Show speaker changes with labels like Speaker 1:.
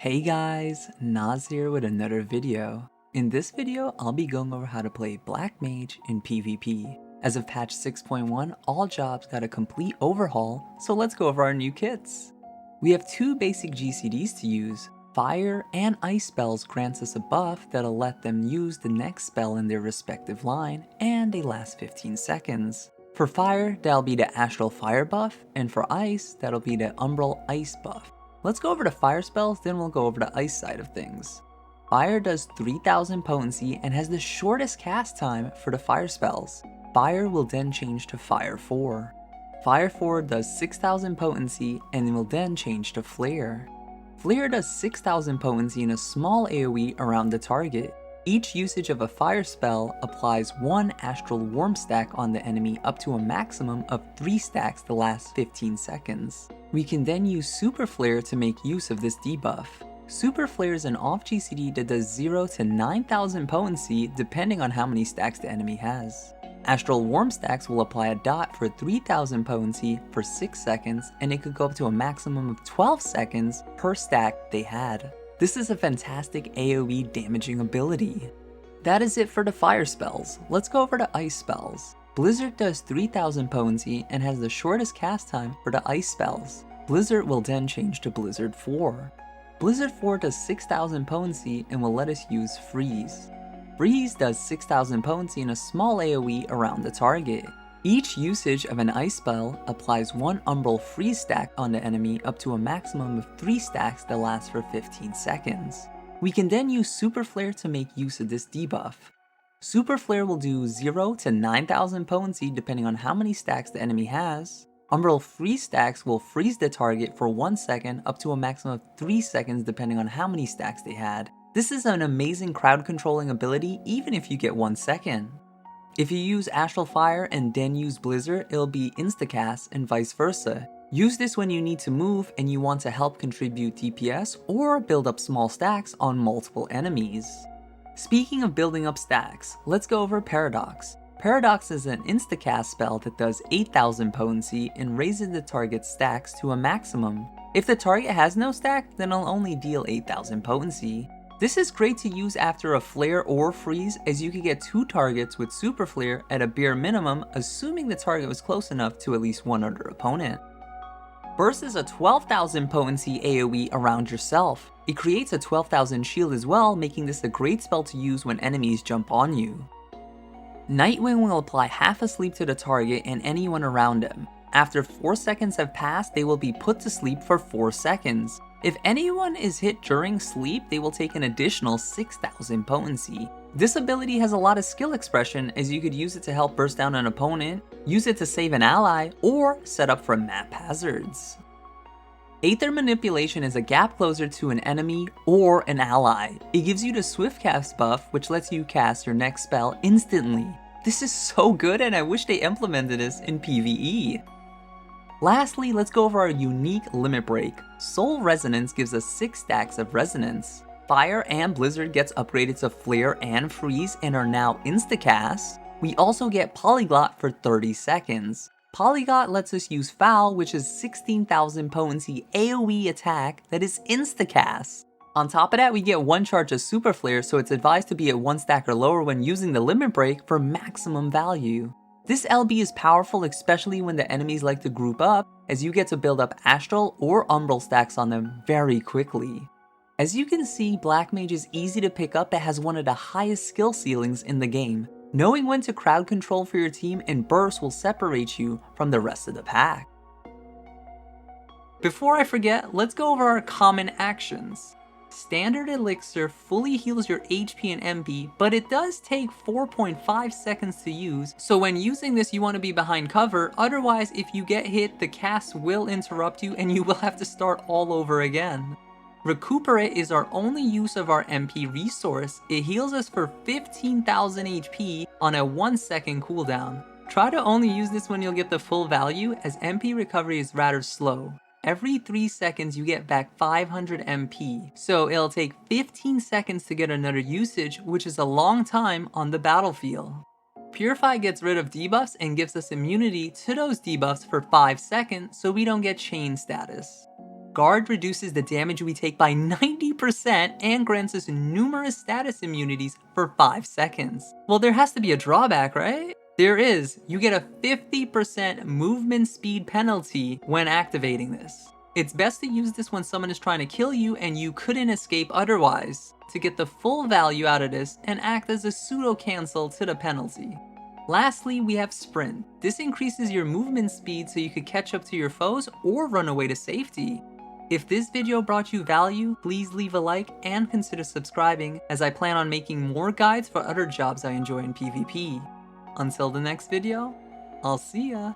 Speaker 1: Hey guys, Naz here with another video. In this video, I'll be going over how to play Black Mage in PvP. As of patch 6.1, all jobs got a complete overhaul, so let's go over our new kits. We have two basic GCDs to use. Fire and Ice spells grants us a buff that'll let them use the next spell in their respective line, and they last 15 seconds. For Fire, that'll be the Astral Fire buff, and for Ice, that'll be the Umbral Ice buff. Let's go over the fire spells, then we'll go over the ice side of things. Fire does 3000 potency and has the shortest cast time for the fire spells. Fire will then change to Fire 4. Fire 4 does 6000 potency and will then change to Flare. Flare does 6000 potency in a small AoE around the target. Each usage of a fire spell applies 1 Astral Warm stack on the enemy up to a maximum of 3 stacks the last 15 seconds. We can then use Super Flare to make use of this debuff. Super Flare is an off GCD that does 0 to 9000 potency depending on how many stacks the enemy has. Astral Warm stacks will apply a dot for 3000 potency for 6 seconds, and it could go up to a maximum of 12 seconds per stack they had. This is a fantastic AoE damaging ability. That is it for the fire spells. Let's go over the ice spells. Blizzard does 3000 potency and has the shortest cast time for the ice spells. Blizzard will then change to Blizzard 4. Blizzard 4 does 6000 potency and will let us use Freeze. Freeze does 6000 potency in a small AoE around the target. Each usage of an ice spell applies 1 Umbral Freeze stack on the enemy up to a maximum of 3 stacks that last for 15 seconds. We can then use Super Flare to make use of this debuff. Super Flare will do 0 to 9000 potency depending on how many stacks the enemy has. Umbral Freeze stacks will freeze the target for 1 second up to a maximum of 3 seconds depending on how many stacks they had. This is an amazing crowd controlling ability even if you get 1 second. If you use Astral Fire and then use Blizzard, it'll be instacast and vice versa. Use this when you need to move and you want to help contribute DPS or build up small stacks on multiple enemies. Speaking of building up stacks, let's go over Paradox. Paradox is an instacast spell that does 8000 potency and raises the target's stacks to a maximum. If the target has no stack, then it'll only deal 8000 potency. This is great to use after a flare or freeze, as you could get 2 targets with Super Flare at a bare minimum, assuming the target was close enough to at least one other opponent. Burst is a 12,000 potency AoE around yourself. It creates a 12,000 shield as well, making this a great spell to use when enemies jump on you. Nightwing will apply half a sleep to the target and anyone around them. After 4 seconds have passed, they will be put to sleep for 4 seconds. If anyone is hit during sleep, they will take an additional 6000 potency. This ability has a lot of skill expression, as you could use it to help burst down an opponent, use it to save an ally, or set up for map hazards. Aether Manipulation is a gap closer to an enemy or an ally. It gives you the Swift Cast buff, which lets you cast your next spell instantly. This is so good, and I wish they implemented this in PvE. Lastly, let's go over our unique limit break. Soul Resonance gives us 6 stacks of resonance. Fire and Blizzard gets upgraded to Flare and Freeze and are now instacast. We also get Polyglot for 30 seconds. Polyglot lets us use Foul, which is 16,000 potency AoE attack that is instacast. On top of that, we get 1 charge of Super Flare, so it's advised to be at 1 stack or lower when using the limit break for maximum value. This LB is powerful, especially when the enemies like to group up, as you get to build up Astral or Umbral stacks on them very quickly. As you can see, Black Mage is easy to pick up, but has one of the highest skill ceilings in the game. Knowing when to crowd control for your team and burst will separate you from the rest of the pack. Before I forget, let's go over our common actions. Standard Elixir fully heals your HP and MP, but it does take 4.5 seconds to use, so when using this you want to be behind cover, otherwise if you get hit the cast will interrupt you and you will have to start all over again. Recuperate is our only use of our MP resource. It heals us for 15,000 HP on a 1 second cooldown. Try to only use this when you'll get the full value, as MP recovery is rather slow. Every 3 seconds you get back 500 MP, so it'll take 15 seconds to get another usage, which is a long time on the battlefield. Purify gets rid of debuffs and gives us immunity to those debuffs for 5 seconds so we don't get chain status. Guard reduces the damage we take by 90% and grants us numerous status immunities for 5 seconds. Well, there has to be a drawback, right? There is. You get a 50% movement speed penalty when activating this. It's best to use this when someone is trying to kill you and you couldn't escape otherwise, to get the full value out of this and act as a pseudo cancel to the penalty. Lastly, we have Sprint. This increases your movement speed so you could catch up to your foes or run away to safety. If this video brought you value, please leave a like and consider subscribing, as I plan on making more guides for other jobs I enjoy in PvP. Until the next video, I'll see ya!